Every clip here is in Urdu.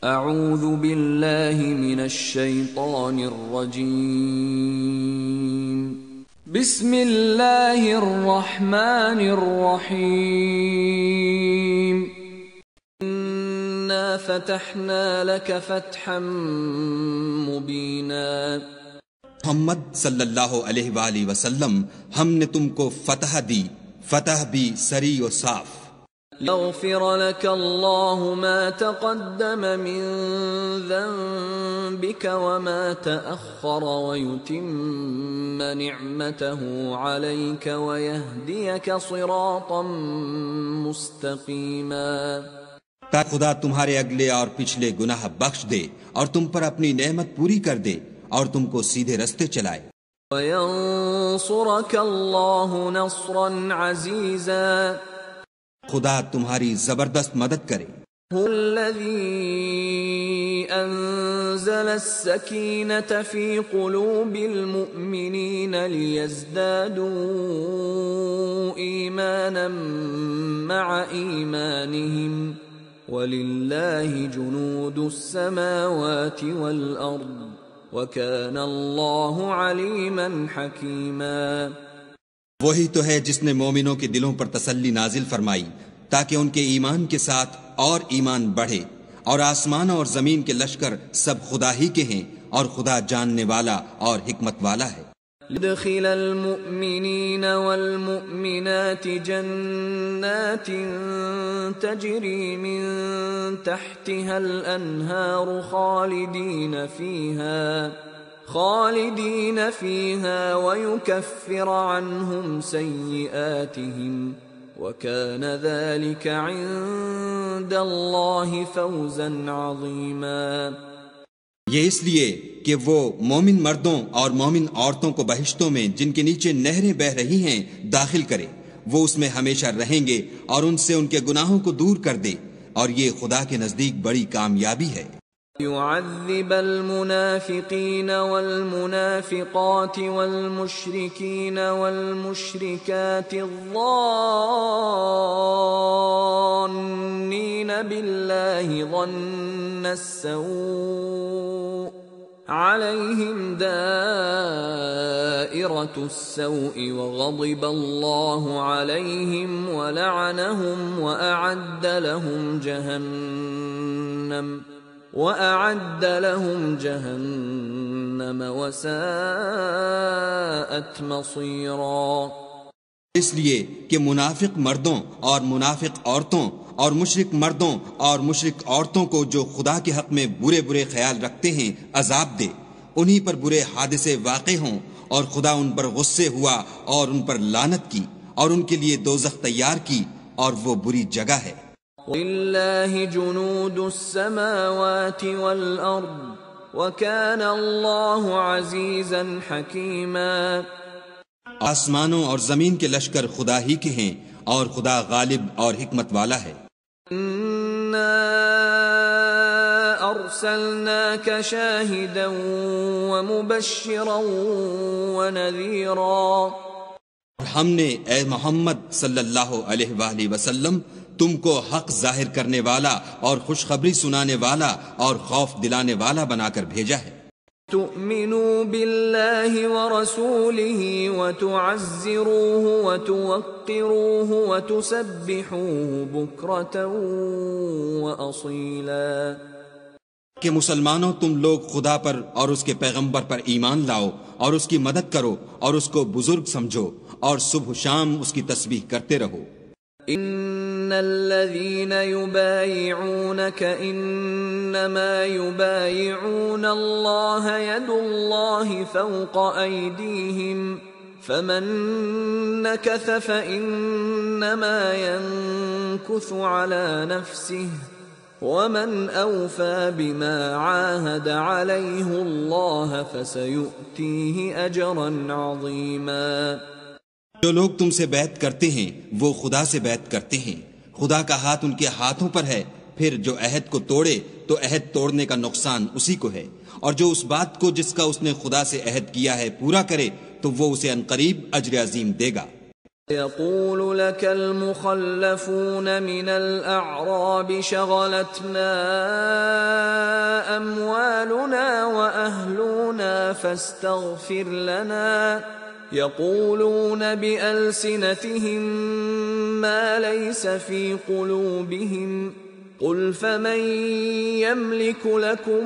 اعوذ باللہ من الشیطان الرجیم بسم اللہ الرحمن الرحیم انا فتحنا لك فتحا مبینا۔ محمد صلی اللہ علیہ وآلہ وسلم، ہم نے تم کو فتح دی، فتح بھی سری و صاف۔ یغفر لك اللہ ما تقدم من ذنبك وما تأخر ويتم نعمته عليك ويهديك صراطا مستقیما۔ تاکہ خدا تمہارے اگلے اور پچھلے گناہ بخش دے اور تم پر اپنی نعمت پوری کر دے اور تم کو سیدھے رستے چلائے۔ وَيَنصُرَكَ اللَّهُ نَصْرًا عَزِيزًا، خدا تمہاری زبردست مدد کرے۔ هُوَ الَّذِي أَنزَلَ السَّكِينَةَ فِي قُلُوبِ الْمُؤْمِنِينَ لِيَزْدَادُوا إِيمَانًا مَعَ إِيمَانِهِمْ وَلِلَّهِ جُنُودُ السَّمَاوَاتِ وَالْأَرْضِ وَكَانَ اللَّهُ عَلِيمًا حَكِيمًا۔ وہی تو ہے جس نے مومنوں کے دلوں پر تسلی نازل فرمائی تاکہ ان کے ایمان کے ساتھ اور ایمان بڑھے، اور آسمان اور زمین کے لشکر سب خدا ہی کے ہیں، اور خدا جاننے والا اور حکمت والا ہے۔ يدخل المؤمنين والمؤمنات جنات تجري من تحتها الأنهار خالدين فيها ويكفر عنهم سيئاتهم وكان ذلك عند الله فوزا عظيما۔ یہ اس لیے کہ وہ مومن مردوں اور مومن عورتوں کو بہشتوں میں جن کے نیچے نہریں بہہ رہی ہیں داخل کرے، وہ اس میں ہمیشہ رہیں گے اور ان سے ان کے گناہوں کو دور کر دے، اور یہ خدا کے نزدیک بڑی کامیابی ہے۔ يعذب المنافقين والمنافقات والمشركين والمشركات الظانين بالله ظن السوء عليهم دائرة السوء وغضب الله عليهم ولعنهم وأعد لهم جهنم وساءت مصيرا۔ اس لیے کہ منافق مردوں اور منافق عورتوں اور مشرک مردوں اور مشرک عورتوں کو جو خدا کے حق میں برے برے خیال رکھتے ہیں عذاب دے، انہی پر برے حادثے واقع ہوں، اور خدا ان پر غصے ہوا اور ان پر لعنت کی اور ان کے لیے دوزخ تیار کی، اور وہ بری جگہ ہے۔ وَلِلَّهِ جُنُودُ السَّمَاوَاتِ وَالْأَرْضِ وَكَانَ اللَّهُ عَزِيزًا حَكِيمًا۔ آسمانوں اور زمین کے لشکر خدا ہی کے ہیں، اور خدا غالب اور حکمت والا ہے۔ إِنَّا أَرْسَلْنَاكَ شَاهِدًا وَمُبَشِّرًا وَنَذِيرًا۔ ہم نے اے محمد صلی اللہ علیہ وآلہ وسلم تم کو حق ظاہر کرنے والا اور خوشخبری سنانے والا اور خوف دلانے والا بنا کر بھیجا ہے۔ تؤمنوا باللہ ورسولہ وتعزروہ وتوقروہ وتسبحوہ بکرۃ واصیلا۔ کہ مسلمانوں تم لوگ خدا پر اور اس کے پیغمبر پر ایمان لاؤ اور اس کی مدد کرو اور اس کو بزرگ سمجھو اور صبح و شام اس کی تسبیح کرتے رہو۔ ان الذين يبايعونك انما يبايعون الله يد الله فوق ايديهم فمن نكث فانما ينكث على نفسه ومن اوفى بما عاهد عليه الله فسيؤتيه اجرا عظيما۔ جو لوگ تم سے بیعت کرتے ہیں وہ خدا سے بیعت کرتے ہیں، خدا کا ہاتھ ان کے ہاتھوں پر ہے، پھر جو عہد کو توڑے تو عہد توڑنے کا نقصان اسی کو ہے، اور جو اس بات کو جس کا اس نے خدا سے عہد کیا ہے پورا کرے تو وہ اسے عنقریب اجر عظیم دے گا۔ يقول لك المخلفون من الأعراب شغلتنا فاستغفر لنا يقولون بألسنتهم ما ليس في قلوبهم قل فمن يملك لكم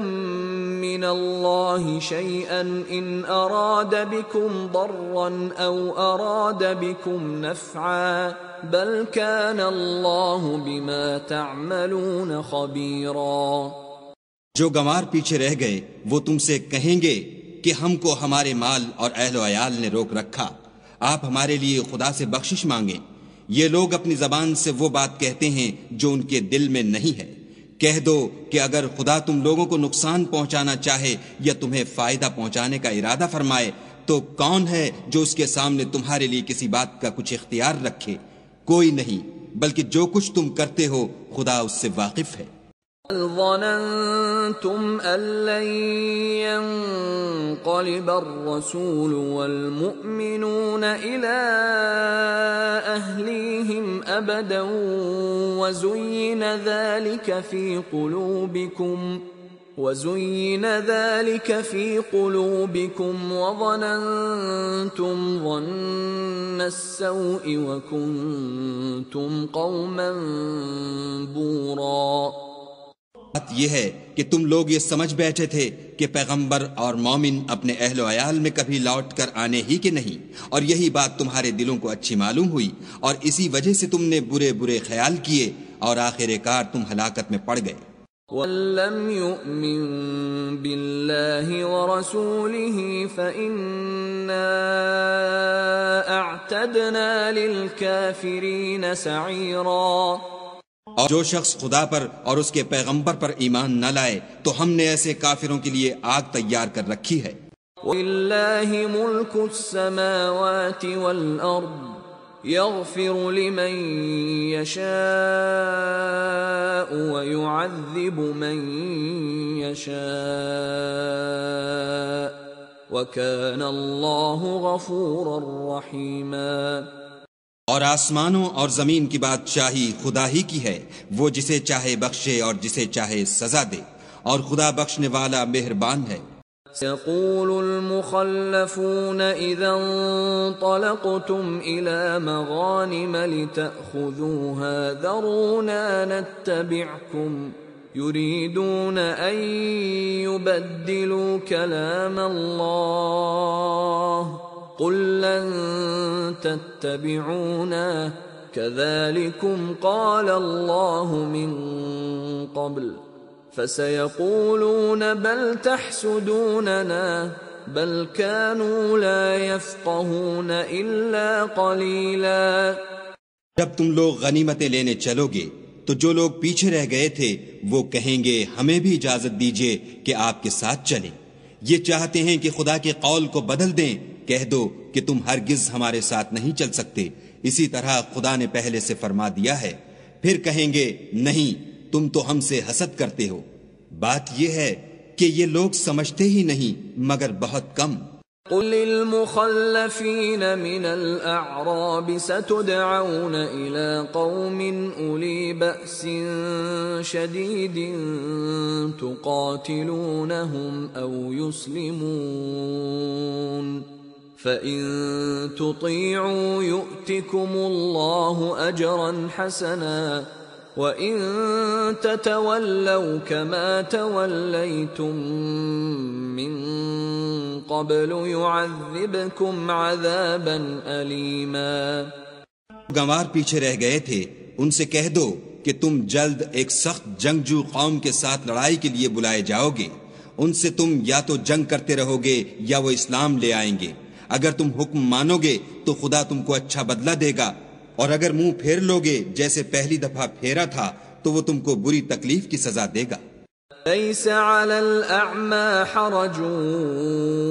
من الله شيئا إن أراد بكم ضرا أو أراد بكم نفعا بل كان الله بما تعملون خبيرا۔ جو گنوار پیچھے رہ گئے وہ تم سے کہیں گے کہ ہم کو ہمارے مال اور اہل و عیال نے روک رکھا، آپ ہمارے لیے خدا سے بخشش مانگیں۔ یہ لوگ اپنی زبان سے وہ بات کہتے ہیں جو ان کے دل میں نہیں ہے۔ کہہ دو کہ اگر خدا تم لوگوں کو نقصان پہنچانا چاہے یا تمہیں فائدہ پہنچانے کا ارادہ فرمائے تو کون ہے جو اس کے سامنے تمہارے لیے کسی بات کا کچھ اختیار رکھے؟ کوئی نہیں، بلکہ جو کچھ تم کرتے ہو خدا اس سے واقف ہے۔ ظننتم أن لن ينقلب الرسول والمؤمنون إلى أهليهم أبدا وزين ذلك في قلوبكم وظننتم ظن السوء وكنتم قوما بورا۔ بات یہ ہے کہ تم لوگ یہ سمجھ بیٹھے تھے کہ پیغمبر اور مومن اپنے اہل و عیال میں کبھی لوٹ کر آنے ہی کے نہیں، اور یہی بات تمہارے دلوں کو اچھی معلوم ہوئی اور اسی وجہ سے تم نے برے برے خیال کیے اور آخر کار تم ہلاکت میں پڑ گئے۔ وَلَمْ يُؤْمِن بِاللَّهِ وَرَسُولِهِ فَإِنَّا أَعْتَدْنَا لِلْكَافِرِينَ سَعِيرًا۔ اور جو شخص خدا پر اور اس کے پیغمبر پر ایمان نہ لائے تو ہم نے ایسے کافروں کے لیے آگ تیار کر رکھی ہے۔ وَلِلَّهِ مُلْكُ السَّمَاوَاتِ وَالْأَرْضِ يَغْفِرُ لِمَن يَشَاءُ وَيُعَذِّبُ مَن يَشَاءُ وَكَانَ اللَّهُ غَفُورًا رَّحِيمًا۔ اور آسمانوں اور زمین کی بادشاہی خدا ہی کی ہے، وہ جسے چاہے بخشے اور جسے چاہے سزا دے، اور خدا بخشنے والا مہربان ہے۔ سيقول المخلفون إذا انطلقتم إلى مغانم لتأخذوها ذرونا نتبعكم يريدون أن يبدلوا كلام الله قل لن تتبعونا كذلكم قال الله من قبل فسيقولون بل تحسدوننا بل كانوا لا يفقهون إلا قليلا۔ جب تم لوگ غنیمتیں لینے چلو گے تو جو لوگ پیچھے رہ گئے تھے وہ کہیں گے ہمیں بھی اجازت دیجیے کہ آپ کے ساتھ چلیں، یہ چاہتے ہیں کہ خدا کے قول کو بدل دیں۔ کہہ دو کہ تم ہرگز ہمارے ساتھ نہیں چل سکتے، اسی طرح خدا نے پہلے سے فرما دیا ہے۔ پھر کہیں گے نہیں تم تو ہم سے حسد کرتے ہو۔ بات یہ ہے کہ یہ لوگ سمجھتے ہی نہیں مگر بہت کم۔ قل للمخلفين من الأعراب ستدعون إلى قوم أولي بأس شديد تقاتلونهم أو يسلمون فإن تطيعوا يؤتكم الله أجرا حسنا وَإِن تَتَوَلَّوْا كَمَا تَوَلَّيْتُم مِّن قَبْلُ يُعَذِّبْكُمْ عَذَابًا أَلِيمًا۔ گنوار پیچھے رہ گئے تھے، ان سے کہہ دو کہ تم جلد ایک سخت جنگجو قوم کے ساتھ لڑائی کے لیے بلائے جاؤ گے، ان سے تم یا تو جنگ کرتے رہو گے یا وہ اسلام لے آئیں گے۔ اگر تم حکم مانو گے تو خدا تم کو اچھا بدلہ دے گا، اور اگر منہ پھیر لوگے جیسے پہلی دفعہ پھیرا تھا تو وہ تم کو بری تکلیف کی سزا دے گا۔ ليس على الأعمى حرج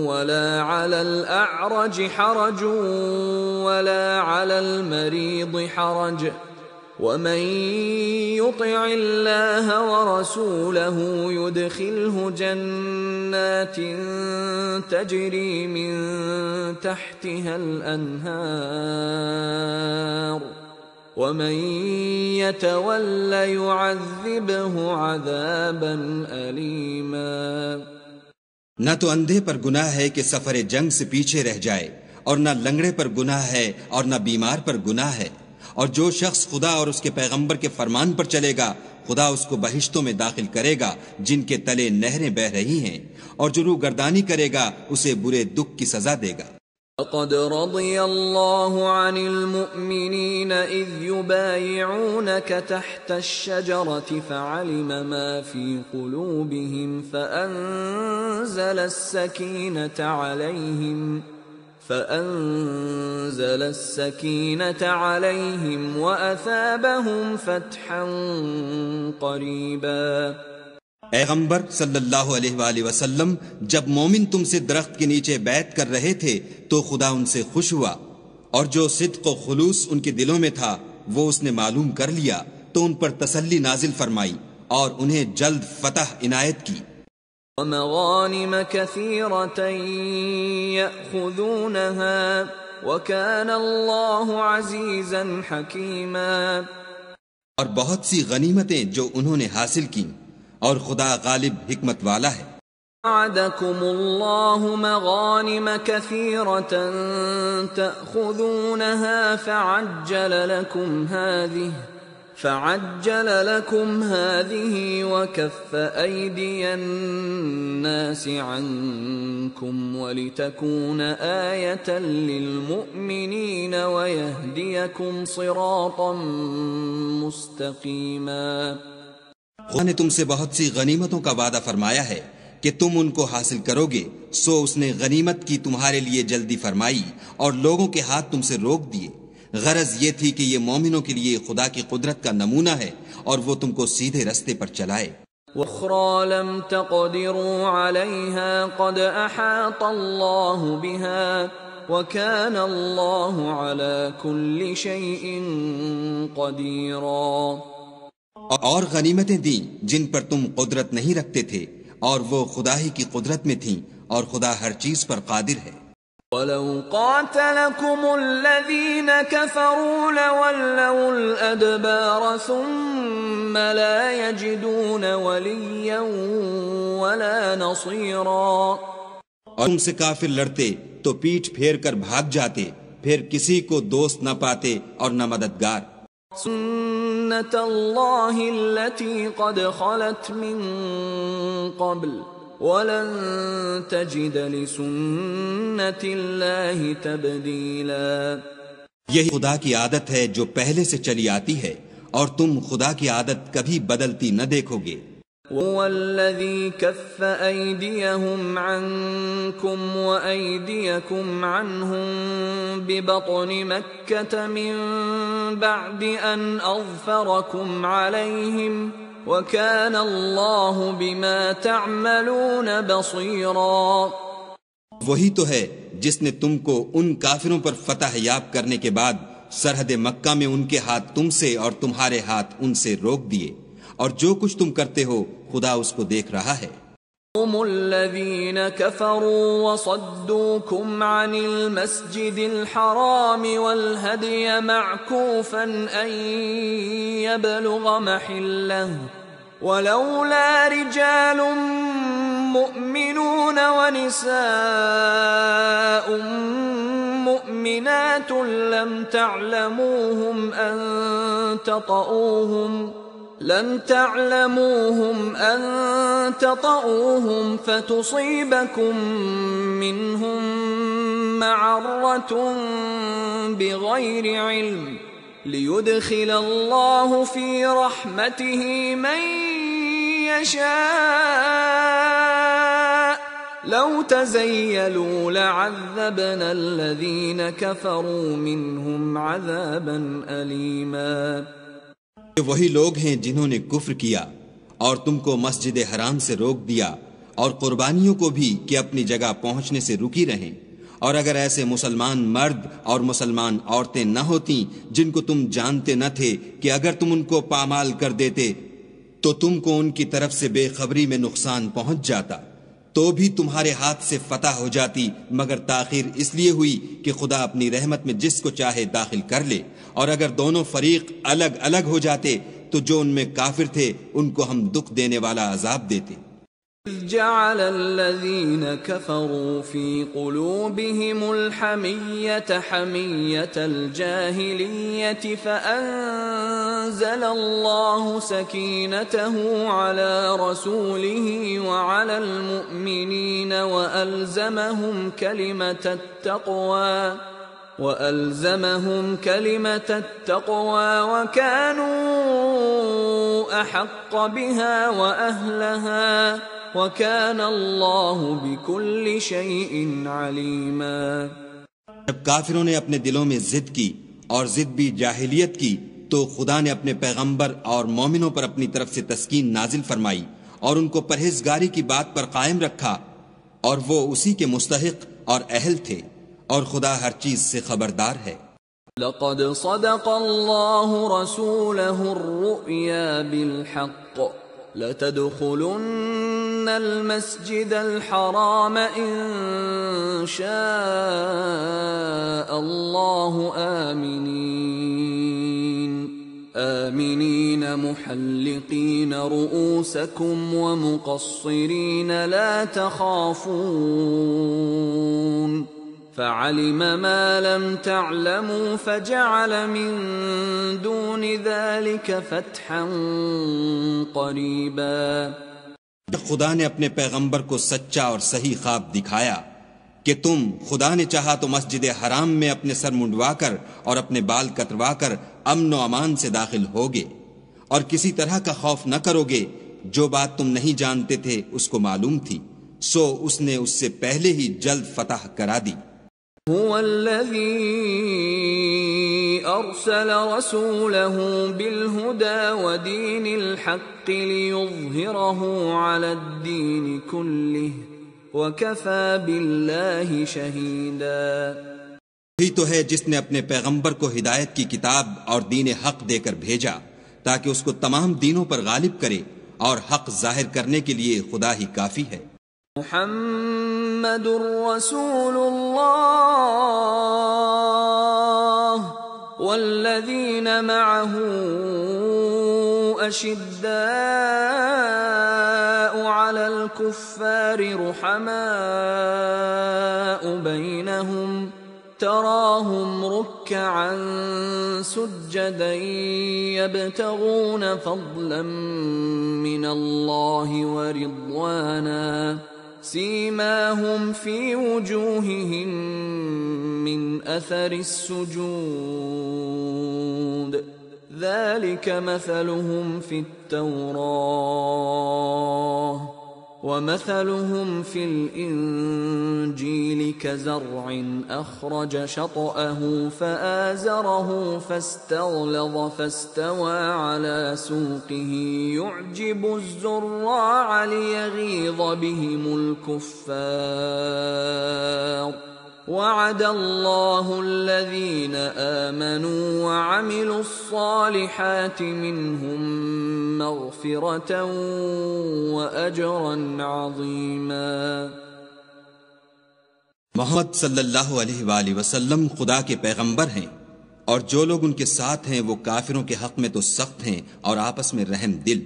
ولا على الأعرج حرج ولا على المريض حرج ومن يطع الله ورسوله يدخله جنات تجري من تحتها الأنهار ومن يتول يعذبه عذابا أليما۔ نہ تو اندھے پر گناہ ہے کہ سفر جنگ سے پیچھے رہ جائے، اور نہ لنگڑے پر گناہ ہے، اور نہ بیمار پر گناہ ہے، اور جو شخص خدا اور اس کے پیغمبر کے فرمان پر چلے گا خدا اس کو بہشتوں میں داخل کرے گا جن کے تلے نہریں بہ رہی ہیں، اور جو روگردانی کرے گا اسے برے دکھ کی سزا دے گا۔ لقد رضي الله عن المؤمنين إذ يبايعونك تحت الشجرة فعلم ما في قلوبهم فأنزل السكينة عليهم وأثابهم فتحا قريبا۔ پیغمبر صلی اللہ علیہ وآلہ وسلم، جب مومن تم سے درخت کے نیچے بیعت کر رہے تھے تو خدا ان سے خوش ہوا، اور جو صدق و خلوص ان کے دلوں میں تھا وہ اس نے معلوم کر لیا تو ان پر تسلی نازل فرمائی اور انہیں جلد فتح عنایت کی۔ ومغانم كثيرة يأخذونها وكان الله عزيزا حكيما، اور بہت سی غنیمتیں جو انہوں نے حاصل کی، اور خدا غالب حکمت والا ہے۔ وعدكم الله مغانم كثيرة تأخذونها فعجل لكم هذه وكف أيدي الناس عنكم ولتكون آية للمؤمنين ويهديكم صراطا مستقيما۔ خدا نے تم سے بہت سی غنیمتوں کا وعدہ فرمایا ہے کہ تم ان کو حاصل کرو گے، سو اس نے غنیمت کی تمہارے لیے جلدی فرمائی اور لوگوں کے ہاتھ تم سے روک دیے۔ غرض یہ تھی کہ یہ مومنوں کے لیے خدا کی قدرت کا نمونہ ہے اور وہ تم کو سیدھے رستے پر چلائے۔ وَأُخْرَى لَمْ تَقْدِرُوا عَلَيْهَا قَدْ أَحَاطَ اللَّهُ بِهَا وَكَانَ اللَّهُ عَلَى كُلِّ شَيْءٍ قَدِيرًا۔ اور غنیمتیں دیں جن پر تم قدرت نہیں رکھتے تھے، اور وہ خدا ہی کی قدرت میں تھیں، اور خدا ہر چیز پر قادر ہے۔ وَلَوْ قَاتَلَكُمُ الَّذِينَ كَفَرُوا لَوَلَّوُا الْأَدْبَارَ ثُمَّ لَا يَجِدُونَ وَلِيًّا وَلَا نَصِيرًا۔ اور تم سے کافر لڑتے تو پیٹھ پھیر کر بھاگ جاتے، پھر کسی کو دوست نہ پاتے اور نہ مددگار۔ سُنَّتَ اللَّهِ الَّتِي قَدْ خَلَتْ مِن قَبْلُ وَلَن تَجِدَ لِسُنَّتِ اللَّهِ تَبْدِيلًا۔ یہی خدا کی عادت ہے جو پہلے سے چلی آتی ہے، اور تم خدا کی عادت کبھی بدلتی نہ دیکھو گے۔ هو الذي كف أيديهم عنكم وأيديكم عنهم ببطن مكة من بعد أن أظفركم عليهم وكان الله بما تعملون بصيرا۔ وہی تو ہے جس نے تم کو ان کافروں پر فتح یاب کرنے کے بعد سرحد مکہ میں ان کے ہاتھ تم سے اور تمہارے ہاتھ ان سے روک دیے، اور جو کچھ تم کرتے ہو خدا اس کو دیکھ رہا ہے۔ هم الذين كفروا وصدوكم عن المسجد الحرام والهدي معكوفا أن يبلغ محله ولولا رجال مؤمنون ونساء مؤمنات لم تعلموهم أن تطؤوهم فتصيبكم منهم معرة بغير علم ليدخل الله في رحمته من يشاء لو تزيلوا لعذبنا الذين كفروا منهم عذابا أليما۔ وہی لوگ ہیں جنہوں نے کفر کیا اور تم کو مسجد حرام سے روک دیا، اور قربانیوں کو بھی کہ اپنی جگہ پہنچنے سے رکی رہیں، اور اگر ایسے مسلمان مرد اور مسلمان عورتیں نہ ہوتیں جن کو تم جانتے نہ تھے کہ اگر تم ان کو پامال کر دیتے تو تم کو ان کی طرف سے بے خبری میں نقصان پہنچ جاتا، تو بھی تمہارے ہاتھ سے فتح ہو جاتی، مگر تاخیر اس لیے ہوئی کہ خدا اپنی رحمت میں جس کو چاہے داخل کر لے، اور اگر دونوں فریق الگ الگ ہو جاتے تو جو ان میں کافر تھے ان کو ہم دکھ دینے والا عذاب دیتے۔ إذ جعل الذين كفروا في قلوبهم الحمية حمية الجاهلية فأنزل الله سكينته على رسوله وعلى المؤمنين وألزمهم كلمة التقوى وكانوا أحق بها وأهلها وَكَانَ اللَّهُ بِكُلِّ شَيْءٍ عَلِيمًا۔ جب کافروں نے اپنے دلوں میں ضد کی اور ضد بھی جاہلیت کی تو خدا نے اپنے پیغمبر اور مومنوں پر اپنی طرف سے تسکین نازل فرمائی اور ان کو پرہیزگاری کی بات پر قائم رکھا، اور وہ اسی کے مستحق اور اہل تھے، اور خدا ہر چیز سے خبردار ہے۔ لَقَدْ صَدَقَ اللَّهُ رَسُولَهُ الرُّؤْيَا بِالْحَقِّ لَتَدْخُلُنَّ الْمَسْجِدَ الْحَرَامَ إِن شَاءَ اللَّهُ آمِنِينَ مُحَلِّقِينَ رُؤُوسَكُمْ وَمُقَصِّرِينَ لَا تَخَافُونَ فَعَلِمَ مَا لَمْ تَعْلَمُوا فَجَعَلَ مِن دُونِ ذَلِكَ فَتْحًا قَرِيبًا۔ خدا نے اپنے پیغمبر کو سچا اور صحیح خواب دکھایا کہ تم خدا نے چاہا تو مسجد حرام میں اپنے سر منڈوا کر اور اپنے بال کتروا کر امن و امان سے داخل ہوگے، اور کسی طرح کا خوف نہ کرو گے۔ جو بات تم نہیں جانتے تھے اس کو معلوم تھی، سو اس نے اس سے پہلے ہی جلد فتح کرا دی۔ هو الذي أرسل رسوله بالهدى ودين الحق ليظهره على الدين كله وكفى بالله شهيدا۔ وہی تو ہے جس نے اپنے پیغمبر کو ہدایت کی کتاب اور دین حق دے کر بھیجا تاکہ اس کو تمام دینوں پر غالب کرے، اور حق ظاہر کرنے کے لیے خدا ہی کافی ہے۔ محمد رسول اللہ والذین معه اشداء علی الكفار رحماء بینہم تراهم ركعا سجدا يبتغون فضلا من الله ورضوانا سيماهم في وجوههم من أثر السجود ذلك مثلهم في التوراة ومثلهم في الإنجيل كزرع أخرج شطأه فآزره فاستغلظ فاستوى على سوقه يعجب الزراع ليغيظ بهم الكفار وعد الله الذين آمنوا وعملوا الصالحات منهم مغفرة وأجرا عظيما۔ محمد صلی اللہ علیہ وآلہ وسلم خدا کے پیغمبر ہیں، اور جو لوگ ان کے ساتھ ہیں وہ کافروں کے حق میں تو سخت ہیں اور آپس میں رحم دل۔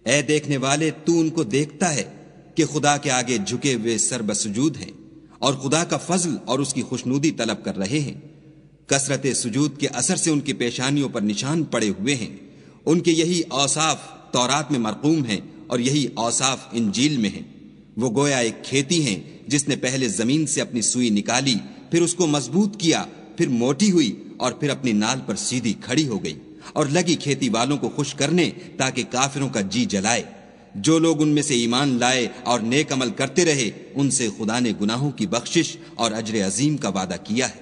اے دیکھنے والے، تو ان کو دیکھتا ہے کہ خدا کے آگے جھکے ہوئے سر بسجود ہیں اور خدا کا فضل اور اس کی خوشنودی طلب کر رہے ہیں۔ کثرت سجود کے اثر سے ان کی پیشانیوں پر نشان پڑے ہوئے ہیں۔ ان کے یہی اوصاف تورات میں مرقوم ہیں اور یہی اوصاف انجیل میں ہیں۔ وہ گویا ایک کھیتی ہیں جس نے پہلے زمین سے اپنی سوئی نکالی، پھر اس کو مضبوط کیا، پھر موٹی ہوئی اور پھر اپنی نال پر سیدھی کھڑی ہو گئی، اور لگی کھیتی والوں کو خوش کرنے تاکہ کافروں کا جی جلائے۔ جو لوگ ان میں سے ایمان لائے اور نیک عمل کرتے رہے، ان سے خدا نے گناہوں کی بخشش اور اجر عظیم کا وعدہ کیا ہے۔